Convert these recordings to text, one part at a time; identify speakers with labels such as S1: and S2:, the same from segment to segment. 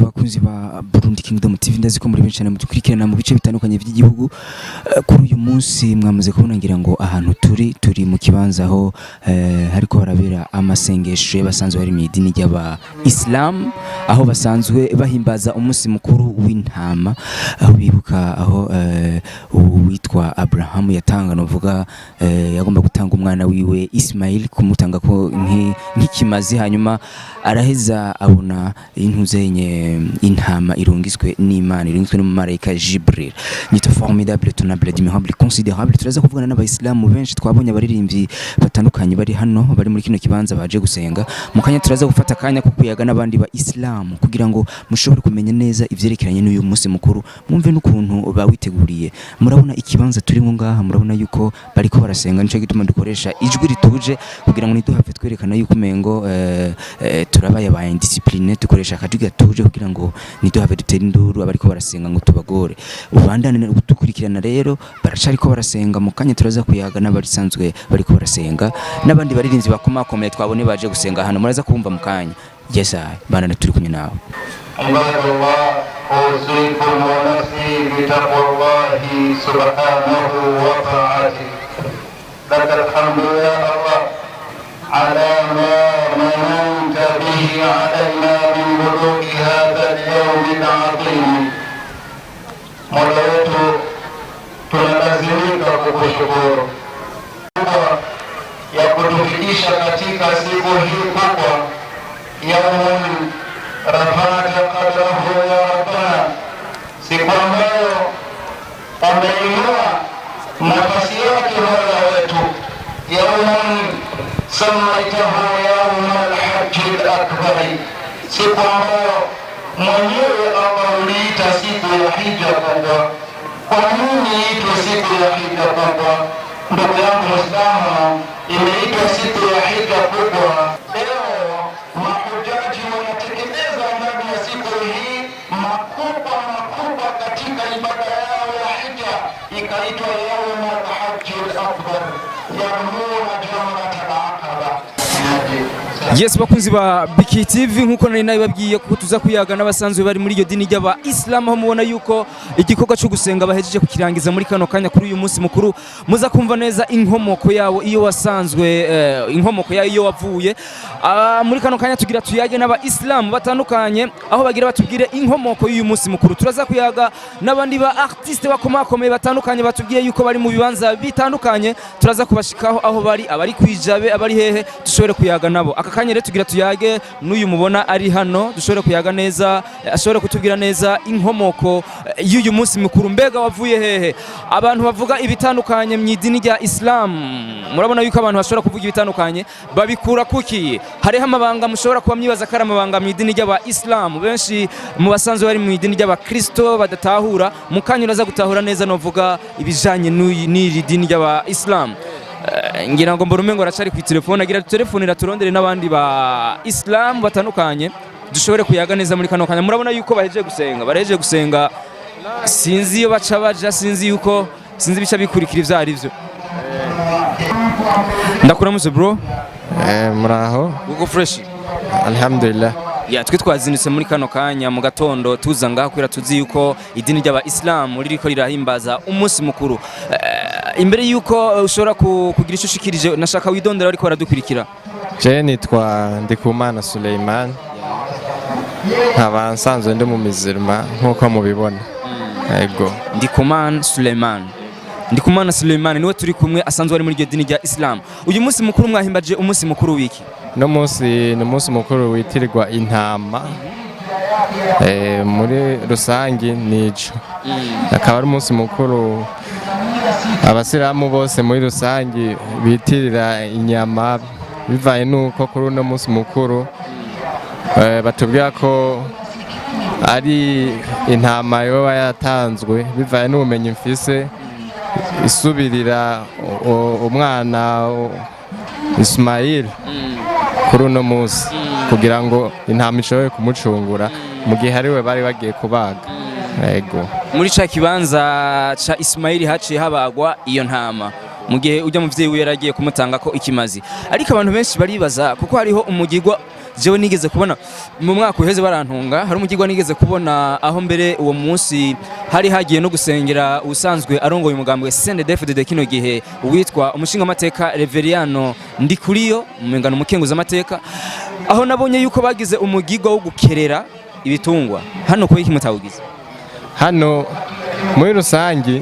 S1: bakunzi ba Burundi Kingdom TV ndaziko muri benshi cyane mudukurikirana mu bice bitandukanye by'igihugu. Kuri uyu munsi mwamaze kubona ngira ngo ahantu turi mu kibanza aho hariko barabera amasengesho y'abasanzwe bari mu idini ry'aba Islam, aho basanzwe bahimbaza umunsi mukuru w'intama, aho bibuka aho witwa Abraham yatanga novuga yagomba gutanga umwana wiwe Ismail, kumutanga ko nk'ikimazi, hanyuma araheza abona intuzenye intama irungizwe n'Imana, irungizwe n'umumarayika Jibril. Nito formidable, tonable, admirable, considérable. Turaza kuvugana n'abayisilamu benshi, twabonye abaririmbyi batandukanye bari hano, bari muri kino kibanza baje gusenga. Mukanya turaza gufata kanya ko kuyaga n'abandi ba Islam kugira ngo mushobore kumenya neza ivyerekeranye n'uyu munsi mukuru, mwumve n'ukuntu bawiteguriye. Murabona ikibanza turimo ngaha, murabona yuko bariko barasenga, nico gituma dukoresha ijwi rituje kugira ngo niduhave twerekana yuko mengo turabaye ba indiscipline, dukoresha akajwi gatuje kugira ngo niduhave dutera induru abariko barasenga ngo tubagore. Ubandane gutukurikirana rero, baracariko barasenga. Mukanya turaza kuyaga n'abarisanzwe bariko barasenga n'abandi baririnzi bakomakomeye twabone baje gusenga hano, muraza kumva mukanya. Yes, bandane turi kumwe nawe.
S2: Allah أوصيكم ونفسي بتقوى الله سبحانه وتعالى. لك الحمد يا الله على ما مننت به علينا من بلوغ هذا اليوم العظيم. Mola wetu tunalazimika kukushukuru ya kutufikisha katika siku hii kubwa yaumun rafa'aka qadahu ya Rabbana, siku ambayo umeinua nafasi yake Mola wetu, yaumun samaitahu yaumal hajjil akbar, siku ambayo mwenyewe Allah uliita siku ya hija kubwa. Kwa nini iitwe siku ya hija kubwa? Ndugu yangu Muislamu, imeitwa siku ya hija kubwa. Leo mahujaji wanatekeleza ndani ya siku hii makubwa katika ibada yao ya hija, ikaitwa yaumul hajjil akbar, yarmuna jamratal aqaba.
S1: Yes, bakunzi ba Biki TV, nkuko nari nabibabwiye ko tuza kuyaga n'abasanzwe bari muri iyo dini ry'aba Islam, aho mubona yuko igikorwa cyo gusenga bahejeje kukirangiza muri kano kanya kuri uyu munsi mukuru. Muza kumva neza inkomoko yawo iyo wasanzwe, inkomoko yayo iyo wavuye. Muri kano kanya tugira tuyage n'aba Islam batandukanye, aho bagira batubwire inkomoko y'uyu munsi mukuru. Turaza kuyaga n'abandi ba artiste bakomakomeye batandukanye batubwiye yuko bari mu bibanza bitandukanye. Turaza kubashikaho aho bari, abari kwijabe, abari hehe, dushobore kuyaga nabo. Akakanya rero tugira tuyage n'uyu mubona ari hano, dushobore kuyaga neza, ashobore kutubwira neza inkomoko y'uyu munsi mukuru. Mbega wavuye hehe? Abantu bavuga ibitandukanye mu idini rya Islam, murabona yuko abantu bashobora kuvuga ibitandukanye, babikura kuki? Hariho amabanga mushobora kuba myibaza ko ari amabanga mu idini ry'aba Islam. Benshi mu basanzwe bari mu idini ry'aba Kristo badatahura, mukanya uraza gutahura neza novuga ibijanye n'iri dini ry'aba Islam. Ngira ngo mborume ngo aracari ku telefone, agira telefonera turondere n'abandi ba Islam batandukanye dushobore kuyaga neza muri kano kanya. Murabona yuko bahejeje gusenga, sinzi iyo baca baja, sinzi bica bikurikira ivyo ari byo. Ndakuramutse bro.
S3: Muraho.
S1: Uko fresh?
S3: Alhamdulillah.
S1: Ya twe twazindutse muri kano kanya mu gatondo tuza ngaho kwira tuzi yuko idini ry'Abayisilamu ririko rirahimbaza umunsi mukuru. Imbere yuko ushobora kugira icyo ushikirije nashaka widondera ariko baradukurikira.
S3: Je nitwa Ndikumana Suleiman. Nkaba nsanzwe ndi mu mizirima nkuko mubibona. Yego. Ndikumana Suleiman niwe turi kumwe asanzwe ari muri iryo dini rya Islam. Uyu munsi mukuru mwahimbaje umunsi mukuru wiki? No munsi ni umunsi mukuru witirirwa intama. Muri rusangi nico. Akaba ari umunsi mukuru abasilamu bose muri rusangi bitirira inyama bivaye nuko kuri uno munsi mukuru batubwira ko ari intama yoba yatanzwe bivaye n'ubumenyi mfise isubirira umwana Ismail kuri uno munsi kugira ngo intama ishobore kumucungura mu gihe ariwe bari bagiye kubaga. Yego.
S1: Muri ca kibanza ca Ismail haciye habagwa iyo ntama mu gihe ujya muvyeyi we yaragiye kumutanga ko ikimazi, ariko abantu benshi baribaza kuko hariho umugirwa jewe nigeze kubona mu mwaka uheze barantunga, hari umugirwa nigeze kubona aho mbere uwo munsi hari hagiye no gusengera usanzwe arongoye umugambwe CNDD-FDD kino gihe witwa umushinga amateka Reveriano Ndikuriyo umengano mukenguza amateka, aho nabonye yuko bagize umugirwa wo gukerera ibitungwa. Hano ko iki mutawugize?
S3: Hano muri rusangi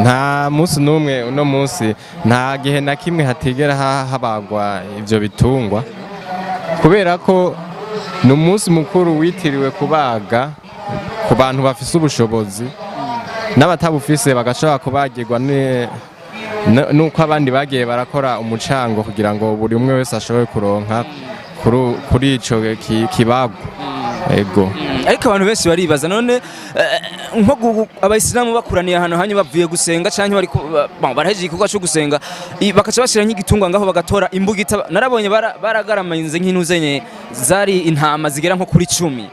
S3: nta munsi numwe uno munsi nta gihe na kimwe hatigera habagwa ivyo bitungwa, kubera ko ni umunsi mukuru witiriwe kubaga ku bantu bafise ubushobozi n'abatabufise bagashobora kubagirwa nuko abandi bagiye barakora umucango kugira ngo buri umwe wese ashobore kuronka kuri ico kibago. Ego.
S1: Ariko abantu benshi baribaza none nko Abayisilamu bakuraniye ahantu hanye bavuye gusenga canke baraheje igikorwa cyo gusenga bakaca bashira nk'igitungwa ngaho bagatora imbugita. Narabonye baragaramainze nk'intuzenye zari intama zigera nko kuri 10.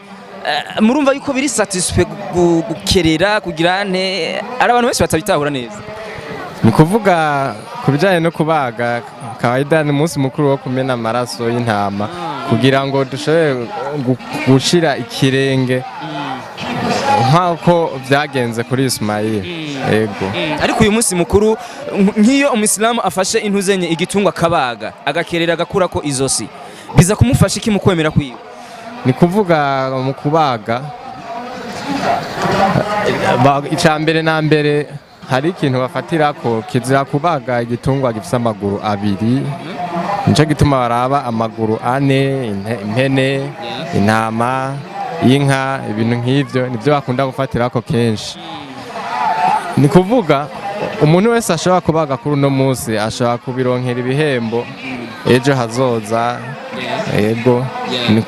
S1: Murumva yuko biri satisfait gukerera kugira ane ari abantu benshi batabitahura neza.
S3: Ni kuvuga kubijanye no kubaga kawaida ni umunsi mukuru wo kumena amaraso y'intama kugira ngo dushobore gushira ikirenge nk'uko byagenze kuri Ismail. Yego.
S1: Ariko uyu munsi mukuru nk'iyo umusilamu afashe intuzenye igitungwa kabaga agakerera agakura ko izosi biza kumufasha iki mu kwemera kwiwe?
S3: Ni kuvuga mu kubaga icambere na mbere hari ikintu bafatira ko kizira kubaga igitungwa gifite amaguru abiri, nico gituma baraba amaguru ane, impene, intama, inka, ibintu nk'ivyo nivyo bakunda gufatira ko kenshi. Ni kuvuga umuntu wese ashobora kubaga kuri uno munsi ashobora kubironkera ibihembo ejo hazoza. Yego.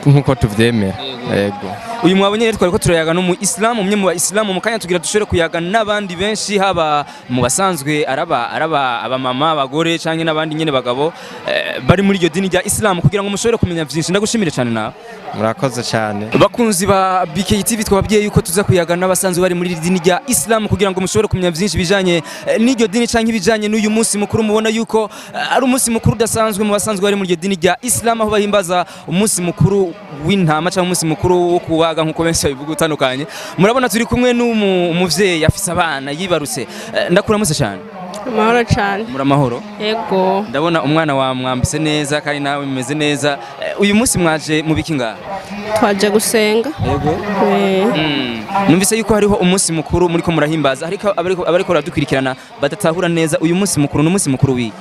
S3: Nkuko tuvyemera. Yego.
S1: Uyu mwabonye rero twari ko turayaga no mu Islam, umwe mu Bayisilamu mu kanya tugira dushore kuyaga n'abandi benshi haba mu basanzwe araba abamama abagore canke n'abandi nyene bagabo bari muri iryo dini rya Islam kugira ngo mushobore kumenya byinshi. Ndagushimire cyane nawe.
S3: Murakoze cyane.
S1: Bakunzi ba BKTV twababwiye yuko tuza kuyaga n'abasanzwe bari muri dini rya Islam kugira ngo mushobore kumenya byinshi bijanye n'iryo dini canke bijanye n'uyu munsi mukuru. Mubona yuko ari umunsi mukuru udasanzwe mu basanzwe bari muri iryo dini rya Islam aho bahimbaza umunsi mukuru w'intama canke umunsi mukuru wo kubaga nkuko benshi babivuga utandukanye. Murabona turi kumwe n'umuvyeyi afise abana yibarutse. Ndakuramutse cyane.
S4: Amahoro cyane.
S1: Muramahoro?
S4: Yego.
S1: Ndabona umwana wa mwambise neza kandi nawe mumeze neza. Uyu munsi mwaje mu biki ngaha?
S4: Twaje gusenga.
S1: Yego. Numvise yuko hariho umunsi mukuru muri ko murahimbaza ariko abariko baradukurikirana badatahura neza uyu munsi mukuru n'umunsi mukuru wiki.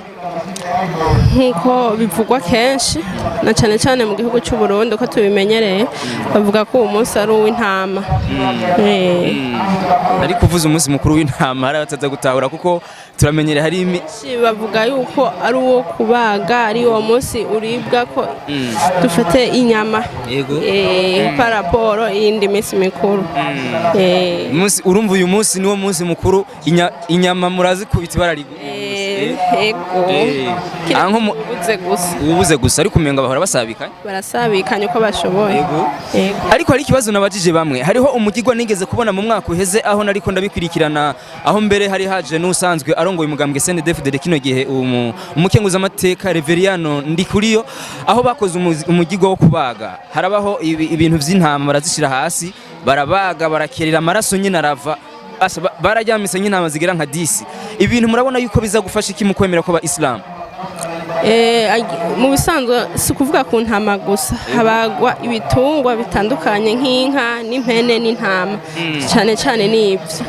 S4: Nkuko bivugwa kenshi na cyane cyane mu gihugu cy'u Burundi uko tubimenyereye bavuga ko uwo munsi ari uw'intama.
S1: Ariko uvuze umunsi mukuru w'intama hari abataza gutahura kuko turamenyere hari
S4: bavuga yuko ari uwo kubaga ari uwo munsi uribwa ko dufate inyama.
S1: Yego.
S4: Paraporo iyindi minsi mikuru.
S1: Urumva uyu munsi niwo munsi mukuru inyama murazi kubita bararigo.
S4: ego ubuze gusa
S1: ubuze gusa ariko umenga bahora basabikanye
S4: barasabikanye uko bashoboye
S1: ariko hari ikibazo nabajije bamwe hariho umugirwa nigeze kubona mu mwaka uheze aho nariko ndabikurikirana aho mbere hari haje n'usanzwe arongoye umugambwe CNDD-FDD kino gihe umukenguza amateka Reveriano Ndikuriyo aho bakoze umugirwa wo kubaga harabaho ibintu vy'intama barazishira hasi barabaga barakerera amaraso nyine arava barajyamise nk'intama zigera nka 10 ibintu murabona yuko biza gufasha iki mu kwemera ko ba Islam
S4: mu bisanzwe si kuvuga ku ntama gusa habagwa ibitungwa bitandukanye nk'inka n'impene n'intama cyane cyane n'ibyo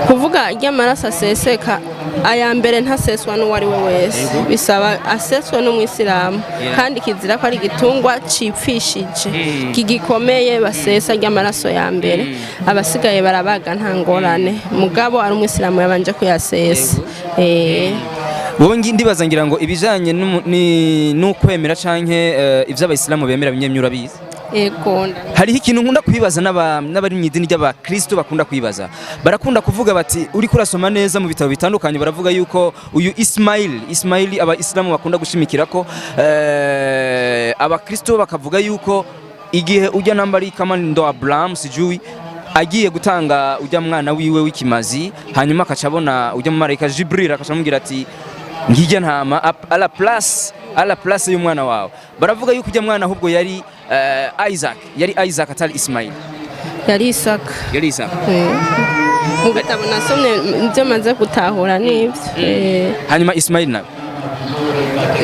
S4: kuvuga ry'amaraso aseseka aya mbere ntaseswa n'uwo ari we wese bisaba aseswa n'umwisilamu kandi kizira ko ari igitungwa cipfishije kigikomeye basesa ry'amaraso ya mbere abasigaye barabaga nta ngorane mugabo ari umwisilamu yabanje kuyasesa
S1: wowe ndibaza ngira ngo ibijanye n'ukwemera canke ivy'abayisilamu bemera binyemyura biza hariho ikintu nkunda kwibaza n'abari mu idini ry'abakristo bakunda kwibaza barakunda kuvuga bati uri kurasoma neza mu bitabo bitandukanye baravuga yuko uyu Ismail abayisilamu bakunda gushimikira ko abakristo bakavuga yuko igihe ujya nambari kamando Abraham sijui agiye gutanga ujya mwana wiwe w'ikimazi hanyuma akacabona ujya mu marayika Jibril akacamubwira ati ngijya ntama ala place y'umwana wawe baravuga yuko ujya mwana ahubwo yari Isaac atari Ismail
S4: yari Isaac mu gatabo nasomye ibyo maze gutahura n'ibyo
S1: hanyuma Ismail nawe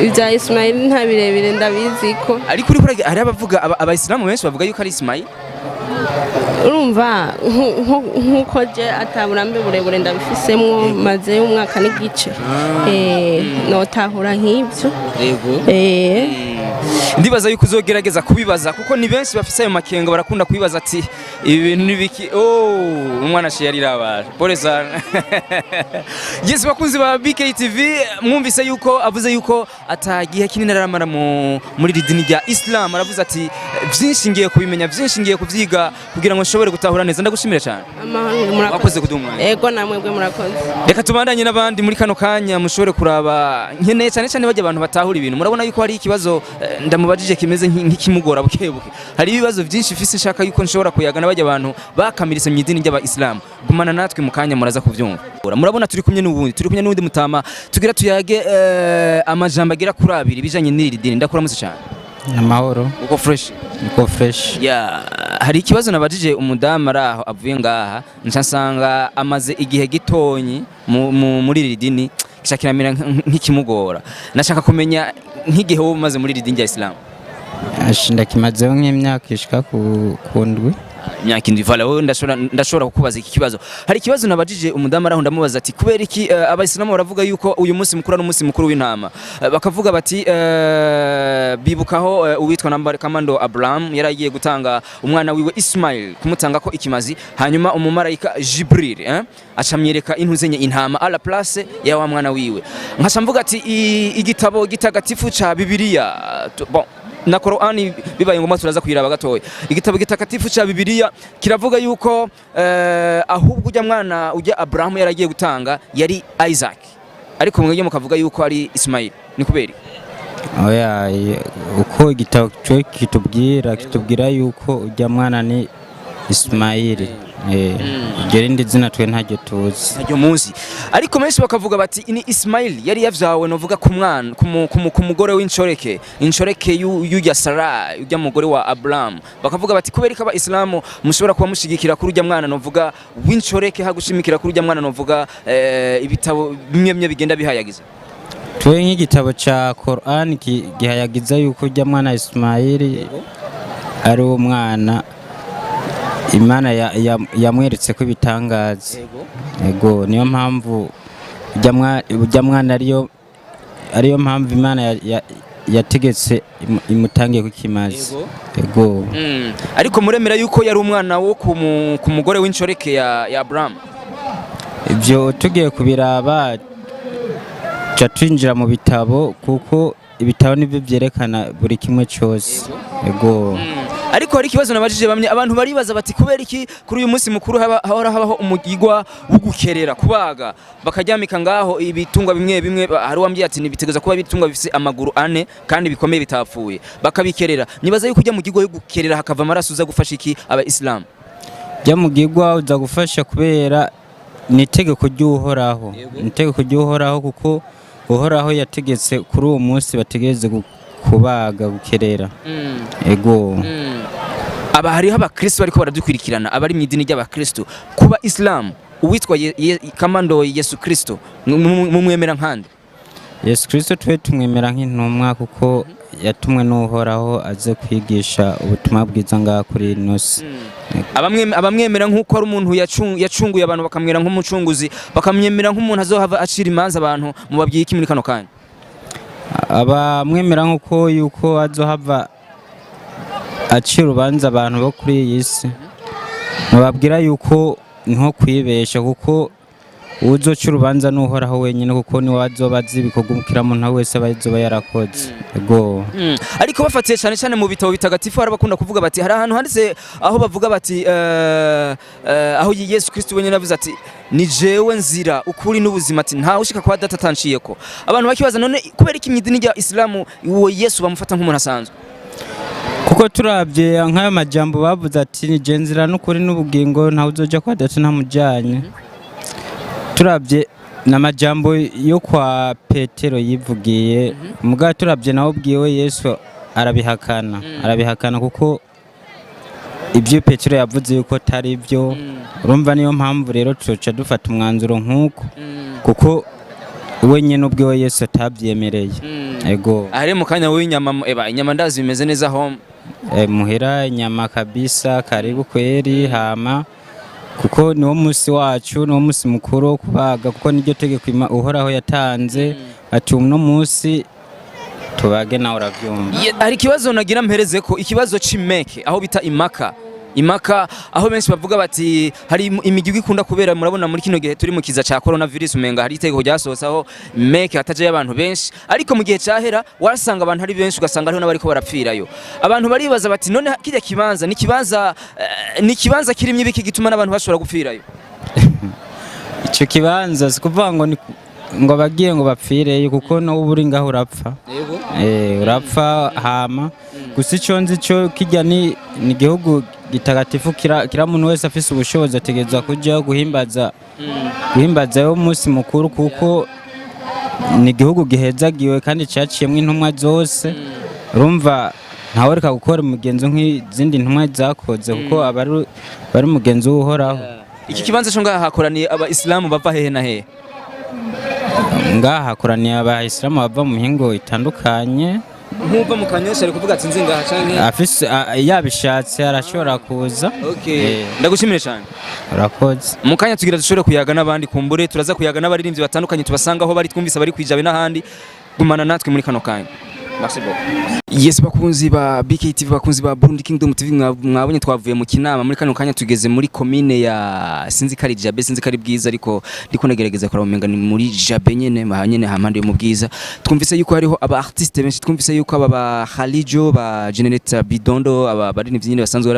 S4: ibya Ismail nta birebire ndabizi ko
S1: ariko uri hari abavuga abayisilamu benshi bavuga yuko ari Ismail
S4: urumva nkuko je ataburambe burebure ndabifisemo maze umwaka n'igice notahura nk'ibyo
S1: ndibaza yuko uzogerageza kubibaza kuko ni benshi bafise ayo makenga barakunda kubibaza ati ibi bintu nibiki umwana she yari rabaje poleza yes bakunzi ba BKTV mwumvise yuko avuze yuko atagiye kinini aramara muri ridini rya Islam aravuze ati byinshi ngiye kubimenya byinshi ngiye kuvyiga kugira ngo nshobore gutahura neza ndagushimira cyane murakoze kudumwana
S4: ego namwebwe murakoze
S1: reka tubandanye n'abandi muri kano kanya mushobore kuraba nkeneye cyane bajya abantu batahura ibintu murabona yuko hari ikibazo ndamubajije kimeze nk'ikimugora bukebuke hari ibibazo byinshi fise nshaka yuko nshobora kuyaga n'abajya abantu bakamirise mu idini ry'abayisilamu gumana natwe mu kanya muraza kuvyumva murabona turi kumwe n'ubundi mutama tugira tuyage amajambo agera kuri abiri bijanye n'iri dini ndakuramutse cyane
S5: amahoro
S1: uko fresh hari ikibazo nabajije umudamu araho avuye ngaha nsanga amaze igihe gitonyi muri iri dini kishakiramira nk'ikimugora nashaka kumenya nk'igihe wo maze muri iri dini rya Islam
S5: ndakimazeho nk'imyaka ishika ku ndwi
S1: imyaka indwi vala wowe ndashobora kukubaza iki kibazo hari ikibazo nabajije umudamu araho ndamubaza ati kubera iki abayisilamu baravuga yuko uyu munsi mukuru ari umunsi mukuru w'intama bakavuga bati bibukaho uwitwa nambari kamando Abraham yari agiye gutanga umwana wiwe Ismail kumutanga ko ikimazi hanyuma umumarayika Jibril acamyereka intuzenye intama ala place ya wa mwana wiwe nkashamvuga ati igitabo gitagatifu ca Bibiliya bon na Qur'ani bibaye ngoma turaza kwiraba gatoya igitabo gitakatifu ca Bibiliya kiravuga yuko ahubwo ujya mwana ujya Abraham yaragiye gutanga yari Isaac ariko mwege mukavuga yuko ari Ismail ni kubera
S5: oya uko igitabo cyo kitubwira yuko ujya mwana ni Ismail gerindi zina twe ntajye tuzi
S1: ntajyo munsi ariko menshi bakavuga bati ni Ismail yari yavyawe novuga ku mwana ku mugore w'inshoreke y'ujya Sara ujya mugore wa Abraham bakavuga bati kubera ko abayisilamu mushobora kuba mushigikira kuri ujya mwana novuga w'inshoreke hagushimikira kuri ujya mwana novuga ibitabo bimwe bigenda bihayagiza
S5: twe nk'igitabo ca Qur'an gihayagiza yuko ujya mwana Ismail ari umwana Imana yamweretse ko ibitangaza yego niyo mpamvu ujya mwana ariyo mpamvu Imana yategetse imutangiye ku kimazi yego
S1: ariko muremera yuko yari umwana wo ku mugore w'inshoreke ya Abraham
S5: ibyo tugiye kubiraba twinjira mu bitabo kuko ibitabo nibyo byerekana buri kimwe cyose yego
S1: ariko hari ikibazo nabajije bamwe abantu baribaza bati kubera iki kuri uyu munsi mukuru hahora habaho umugigwa wo gukerera kubaga bakaryamika ngaho ibitungwa bimwe bimwe hari wambye ati nibitegeza kuba ibitungwa bifise amaguru ane kandi bikomeye bitapfuye bakabikerera nibaza yuko ujya mu gigwa yo gukerera hakava amaraso uza gufasha iki aba Islam
S5: jya mu gigwa uza gufasha kubera nitegeko ry'uhoraho nitegeko ry'uhoraho kuko uhoraho yategetse kuri uwo munsi bategeze kubaga gukerera ego
S1: aba hariho abakristo bariko baradukurikirana abari mu idini ry'abakristo kuba Islam uwitwa kamando Yesu Kristo mumwemera nkande
S5: Yesu Kristo twe tumwemera nk'intumwa kuko yatumwe n'uhoraho aze kwigisha ubutumwa bwiza ngaha kuri inosi
S1: abamwemera nk'uko ari umuntu yacunguye abantu bakamwera nk'umucunguzi bakamwemera nk'umuntu azohava acira imanza abantu mu babwiye iki muri kano kanya
S5: abamwemera nk'uko yuko azohava acira urubanza abantu bo kuri iyi si mubabwira yuko nko kwibesha kuko uzoca urubanza n'uhoraho wenyine kuko niwe azoba azi ibikorwa umukiramuntu wese azoba yarakoze ego
S1: ariko bafatiye cyane cyane mu bitabo bitagatifu hari bakunda kuvuga bati hari ahantu handitse aho bavuga bati aho Yesu Kristo wenyine avuze ati ni jewe nzira ukuri n'ubuzima ati nta ushika kwa data atanciyeko abantu bakibaza none kubera iki mwidini rya Islamu uwo Yesu bamufata nk'umuntu asanzwe
S5: kuko turabye nk'ayo majambo bavuze ati ni je nzira n'ukuri n'ubugingo nta uzoja kwa data ntamujanye turabye n'amajambo yo kwa Petero yivugiye muga turabye nawo bwiwe Yesu arabihakana kuko ibyo Petero yavuze yuko tari byo urumva niyo mpamvu rero tuca dufata umwanzuro nk'uko kuko wenyine ubwiwe Yesu atabyemereye ego
S1: ari mu kanya w'inyama inyama ndazi bimeze neza home
S5: muhira inyama kabisa karibu kweri hama kuko niwo musi wacu niwo musi mukuru kubaga kuko niryo tegeko uhoraho yatanze ati uno musi tubage nawe uravyumva
S1: hari ikibazo nagira mpereze ko ikibazo c'imeke aho bita imaka aho benshi bavuga bati hari imigigi ikunda kubera murabona muri kino gihe turi mu kiza ca coronavirus umenga hari itegeko ryasohotse aho meke hataje abantu benshi ariko mu gihe cyahera warasanga abantu hari benshi ugasanga ariho n'abariko barapfirayo abantu baribaza bati none kijya kibanza ni kibanza kirimye ibiki gituma n'abantu bashobora gupfirayo
S5: ico kibanza sikuvuga ngo bagiye ngo bapfireyo kuko no uburi ngaho urapfa urapfa hama gusa ico nzi cyo kijya ni igihugu gitagatifu kira muntu wese afise ubushobozi ategezwa kuja guhimbaza yo munsi mukuru kuko ni igihugu gihezagiwe kandi cyaciyemwe intumwa zose urumva ntawe reka gukora umugenzo nk'izindi ntumwa zakoze kuko bari umugenzo w'uhoraho
S1: iki kibanza cyo ngaha hakoraniye aba Islamu bava hehe na hehe
S5: ngaha hakoraniye aba Islamu bava mu mihingo itandukanye
S1: nkuva mu kanyosha ari kuvuga ati nzi ngaha canke
S5: afise yabishatse arashobora kuza
S1: ndagushimire cyane
S5: urakoze
S1: mu kanya tugira dushobore kuyaga n'abandi kumbure turaza kuyaga n'abaririmbyi batandukanye tubasanga aho bari twumvise bari kwijabe n'ahandi gumana natwe muri kano kanya merci beaucoup yes bakunzi ba BKTV bakunzi ba Burundi Kingdom TV mwabonye twavuye mu kinama muri kano kanya tugeze muri commune ya sinzi kari Jabe sinzi kari bwiza ariko ndiko nagerageza kora umenga ni muri Jabe nyene mahanyene hamande mu bwiza twumvise yuko hariho aba artiste benshi twumvise yuko aba Khalijo ba Generate Bidondo aba baririmbyi nyene basanzwe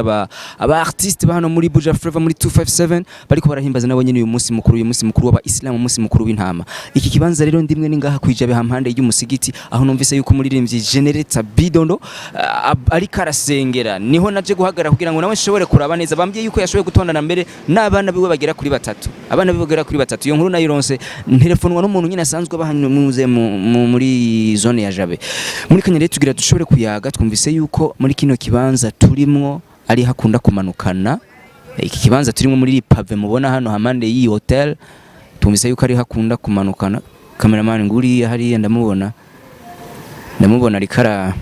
S1: aba artiste ba hano muri Buja Flavor muri 257 bariko barahimbaza nabo nyene uyu munsi mukuru w'aba Islam umunsi mukuru w'intama iki kibanza rero ndimwe ni ngaha kwijabe hampande y'umusigiti aho numvise yuko muri Generate Bidondo ari karasengera niho naje guhagarara kugira ngo nawe nshobore kuraba neza bambye yuko yashoboye gutondana mbere n'abana biwe bagera kuri batatu iyo nkuru nayironse telefonwa n'umuntu nyine asanzwe bahanuze muri zone ya Jabe muri Kenya rero tugira dushobore kuyaga twumvise yuko muri kino kibanza turimwo ari hakunda kumanukana iki kibanza turimo muri pave mubona hano hamande yi hotel twumvise yuko ari hakunda kumanukana cameraman nguri hariya ndamubona rikara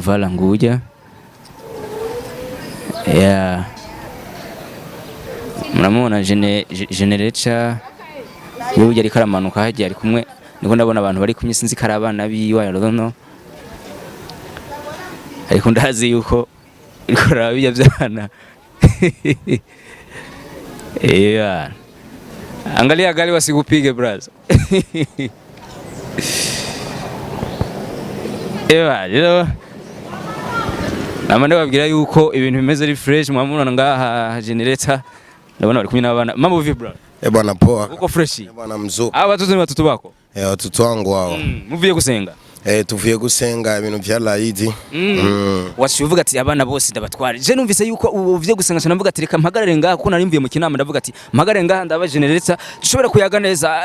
S1: vala nguja ya mramona generator yuja rikara manuka haje ari kumwe niko ndabona abantu bari kumye sinzi karabana biwa no ariko ndazi yuko riko rabijya byana yeah angalia gari wasikupige brother Ewa, namande babwira yuko ibintu bimeze ari fresh mwamubona ngaha generator ndabona bari kumwe n'abana mambo vipi bro
S6: bwana poa
S1: uko fresh
S6: bwana mzuri
S1: aba watoto ni watoto bako
S6: watoto wangu wao
S1: muvuye gusenga
S6: tuvuye gusenga ibintu vya laidi
S1: washivuga ati abana bose ndabatwara je numvise yuko uvuye gusenga cyane mvuga ati reka mpagarare ngaha kuko nari mvuye mu kinama ndavuga ati mpagarare ngaha ndaba generator dushobora kuyaga neza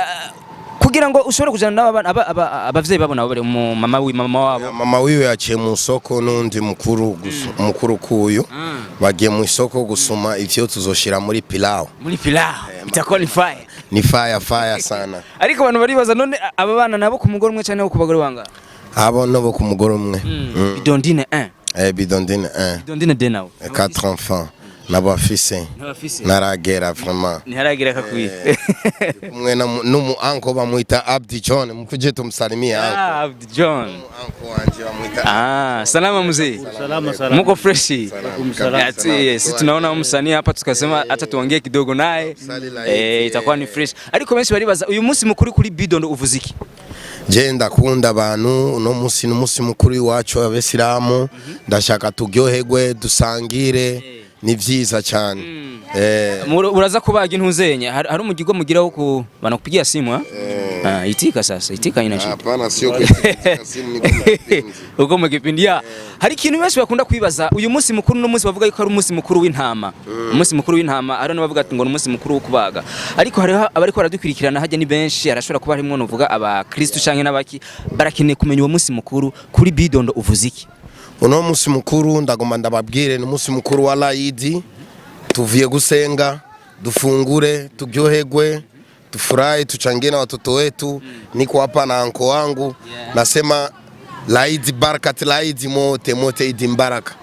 S1: kugira ngo ushobore kujana n'abana abavyeyi babo nabo bari mu mama wabo
S6: mama wiwe yaciye mu soko n'undi mukuru kuyo bagiye mu isoko gusuma ivyo tuzoshira muri pilau
S1: bitakora
S6: ni fire sana
S1: ariko abantu baribaza none aba bana nabo ku mugore umwe cyane ku bagore banga
S6: abo nabo ku mugore umwe
S1: bidondine 1
S6: bidondine
S1: de nawe
S6: 4 enfants nabafise naragera vraiment
S1: ntaragera kakwiye
S6: kumwe numu anko bamwita Abdi John mukuje tumsalimie anko
S1: Abdi John
S6: anko wanje bamwita
S1: salama mzee
S7: salama
S1: muko fresh sisi tunaona msanii hapa tukasema hata tuongee kidogo naye itakuwa ni fresh ariko benshi baribaza uyu munsi mukuru kuri Bidondo uvuziki
S6: je ndakunda abantu no munsi n'umunsi mukuru iwacu abesilamu ndashaka turyoherwe dusangire ni vyiza cyane
S1: uraza kubaga intuzenya hari umugigo mugiraho ku bana kupigia simu itika sasa itika ina shida
S6: hapana sio kupigia simu ni
S1: uko mu kipindi hari ikintu benshi bakunda kwibaza uyu munsi mukuru no munsi bavuga yuko ari umunsi mukuru w'intama umunsi mukuru w'intama ari no bavuga ngo umunsi mukuru wo kubaga ariko hari abari ko baradukurikirana hajya ni benshi arashobora kuba harimo no vuga aba Kristo canke n'abaki barakeneye kumenya uwo munsi mukuru kuri Bidondo uvuziki
S6: uno munsi mukuru ndagomba ndababwire ni umunsi mukuru wa laidi tuvuye gusenga dufungure turyoherwe tufurahi tuchangie na watoto wetu niko hapa na anko wangu nasema laidi barakat laidi mote idi mbaraka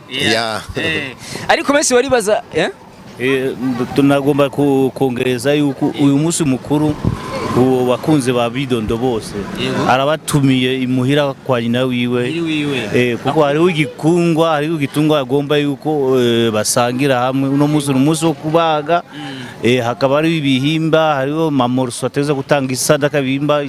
S1: ariko benshi baribaza
S7: tunagomba kongereza yuko uyu munsi mukuru wakunze ba Bidondo bose arabatumiye imuhira kwa nyina wiwe kuko hariho igitungwa agomba yuko basangira hamwe uno munsi wo kubaga hakaba ari ibihimba hariho mamorso ateza gutanga isadaka biba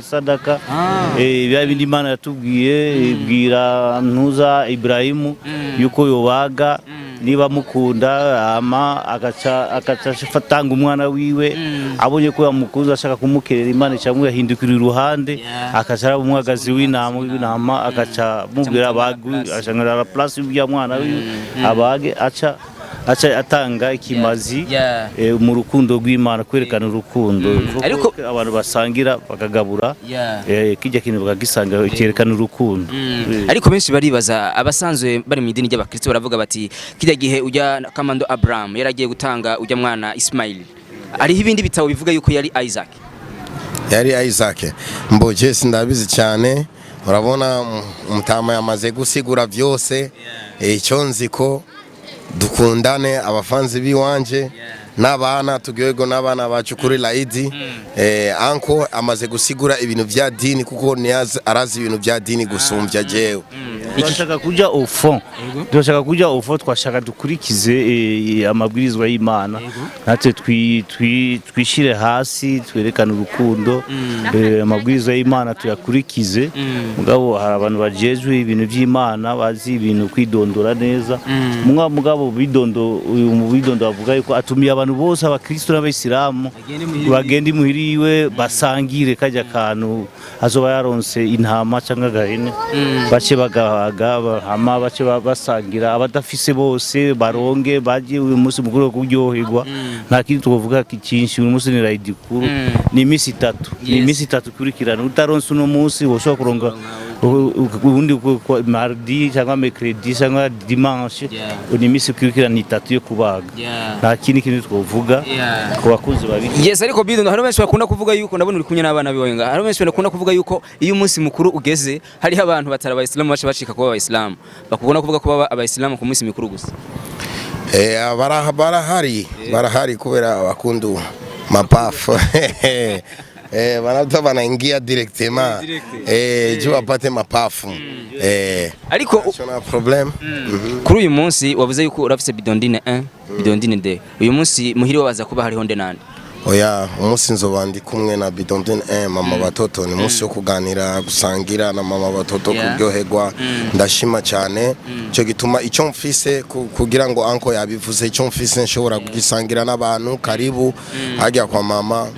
S7: bindi Imana yatubwiye ibwira ntuza Ibrahimu yuko yobaga niba mukunda ama agaca fatanga umwana wiwe abonye ko yamukuza ashaka kumukerera Imana cyangwa yahindukira iruhande akacara umwagazi w'intama akaca mubwira abagu ashangara place y'ya mwana wiwe abage aca atanga ikimazi mu rukundo rw'Imana kwerekana urukundo ariko abantu basangira bakagabura kijya kintu bakagisangira cyerekana urukundo
S1: ariko benshi baribaza abasanzwe bari mu idini ry'abakristo baravuga bati kijya gihe ujya Kamando Abraham yaragiye gutanga ujya mwana Ismail ariho ibindi bitabo bivuga yuko yari
S6: Isaac mboje sindabizi cyane urabona umutama yamaze gusigura byose icyo nziko dukundane abafanzi biwanje n'abana tugwego n'abana bacu kuri laidi anko amaze gusigura ibintu bya dini kuko arazi ibintu bya dini gusumbya jewe
S7: twashaka kujya au fond twashaka dukurikize amabwirizwa y'Imana natwe twishire hasi twerekana urukundo amabwirizwa y'Imana tuyakurikize mugabo hari abantu bajejwe ibintu by'Imana bazi ibintu kwidondora neza mugabo Bidondo bavuga yuko atumiye abantu bose abakristo n'abayisilamu bagenda imuhiriwe basangire kajya kantu azoba yaronse intama cyangwa agahene bace bagahaga hama bace basangira abadafise bose baronge baje uyu munsi mukuru wo kuryoherwa nta kindi tuvuga kicinshi uyu munsi ni laidi kuru ni imisi 3 ni imisi 3 kurikirana utaronse uno munsi woshobora kuronga ubundi mardi cyangwa mercredi cyangwa dimanche ni imisi kurikirana 3 yo kubaga nta kindi kintu twovuga ko bakuze babiri
S1: yes ariko Bidondo hari benshi bakunda kuvuga yuko ndabona uri kunye n'abana biwenga hari benshi bakunda kuvuga yuko iyo umunsi mukuru ugeze hari abantu batara abayisilamu bace bacika kuba abayisilamu bakubona kuvuga ko baba abayisilamu ku munsi mikuru gusa
S6: barahari kubera bakundu mapafu banata banaingia directement je wapate mapafu
S1: ariko
S6: sona problem
S1: kuri uyu munsi wavuze yuko urafise Bidondine 1 Bidondine 2 uyu munsi muhiri wabaza kuba hariho nde nande
S6: Oya umunsi nzoba ndi kumwe na Bidondin mama batoto ni umunsi wo kuganira gusangira na mama batoto kuryoherwa ndashima cyane cyo gituma icyo mfise kugira ngo anko yabivuze icyo mfise nshobora kugisangira n'abantu karibu hajya kwa mama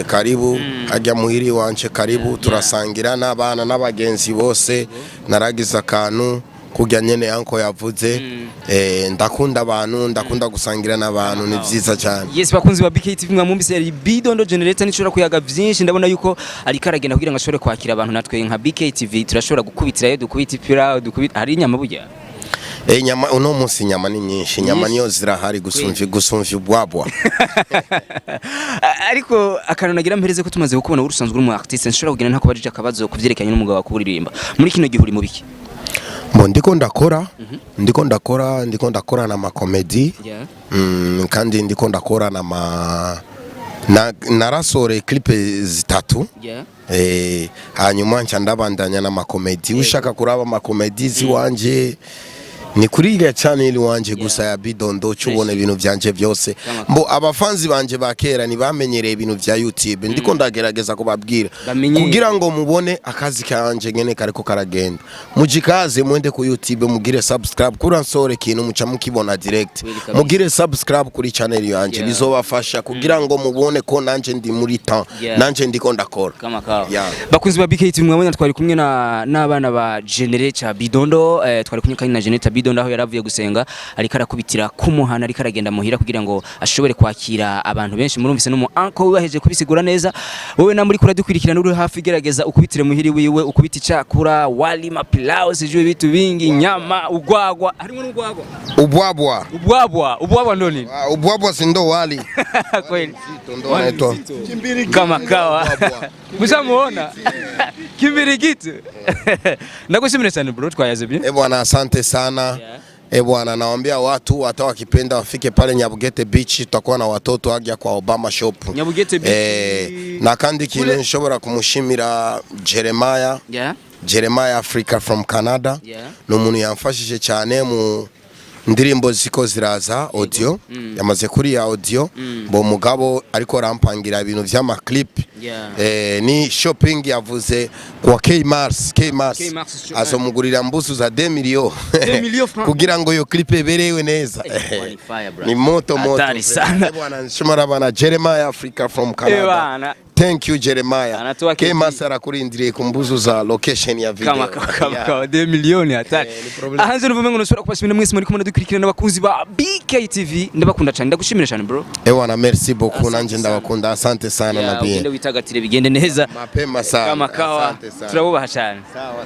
S6: karibu hajya muhiri wanje karibu turasangira n'abana n'abagenzi bose naragize akantu kujya nyene anko yavuze ndakunda abantu ndakunda gusangira n'abantu ni byiza cyane.
S1: Yes bakunzi ba BKTV mwamwumvise Bidondo generator nishobora kuyaga byinshi ndabona yuko ari karagenda kugira ngo ashobore kwakira abantu natwe nka BKTV turashobora gukubitirayo dukubita ipira dukubita hari inyama burya
S6: nyama uno munsi nyama ni nyinshi nyama niyo zirahari gusumvya ubwabwa
S1: ariko akantu nagira mpereze ko tumaze gukubona urusanzwe uri mu artiste nshobora kugira nta kubajije akabazo kuvyerekanye n'umugabo wakuririmba muri kino gihe uri mu biki
S6: ndiko ndakora na makomedi kandi ndiko ndakora na narasore clipe zitatu hanyuma nca ndabandanya na makomedi ushaka kuraba makomedi ziwanje ni kuriga channel wanje gusa ya Bidondo cyubone ibintu byanje byose mbo abafanzi banje bakera ni bamenyereye ibintu bya YouTube ndiko ndagerageza kubabwira kugira ngo mubone akazi kanje ngene kariko karagenda mujikaze mwende ku YouTube mugire subscribe kuri ansore kintu muca mukibona direct mugire subscribe kuri channel yanje bizobafasha kugira ngo mubone ko nanje ndi muri temps nanje ndiko ndakora
S1: kama kawa bakunzi ba BKTV mwabonye twari kumwe n'abana ba Generator Bidondo twari kumwe kandi na Generator Bidondo aho yaravuye gusenga ariko arakubitira kumuhana ariko aragenda muhira kugira ngo ashobore kwakira abantu benshi murumvise no mu uncle wibaheje kubisigura neza wowe na muri kura dukwirikirana uri hafi gerageza ukubitire muhiri wiwe ukubita icyakura wali mapilao sijwe bitu bingi nyama ugwagwa harimo n'ugwagwa ubwabwa ndoni
S6: ubwabwa sindo wali
S1: kweli kama kawa mshamuona kimbirigiti nakushimira cyane bro twayaze bye
S6: bwana asante sana bwana nawaambia watu hata wakipenda wafike pale Nyabugete Beach tutakuwa na watoto hajya kwa Obama Shop
S1: Nyabugete Beach
S6: na kandi kile nshobora kumushimira Jeremiah Africa from Canada no muntu yamfashije cyane mu ndirimbo ziko ziraza audio yamaze kuri ya audio bo mugabo ariko rampangira ibintu vy'ama clip ni shopping yavuze kwa K-Mars azomugurira mbuzu za 2 million kugira ngo yo clip eberewe neza ni moto bwana nshimara bana Jeremiah Africa from Canada thank you Jeremiah K-Mars arakurindiriye ku mbuzu za location ya video
S1: kama 2 million hatari ahanze n'uvume ngo nusura kubashimira mwese muri kumwe dukurikirana abakunzi ba BKTV ndabakunda cyane ndagushimira cyane bro
S6: ewana merci beaucoup nanje ndabakunda asante sana na bien
S1: witagatire bigende neza
S6: mapema sana
S1: kama kawa turabubaha cyane
S6: sawa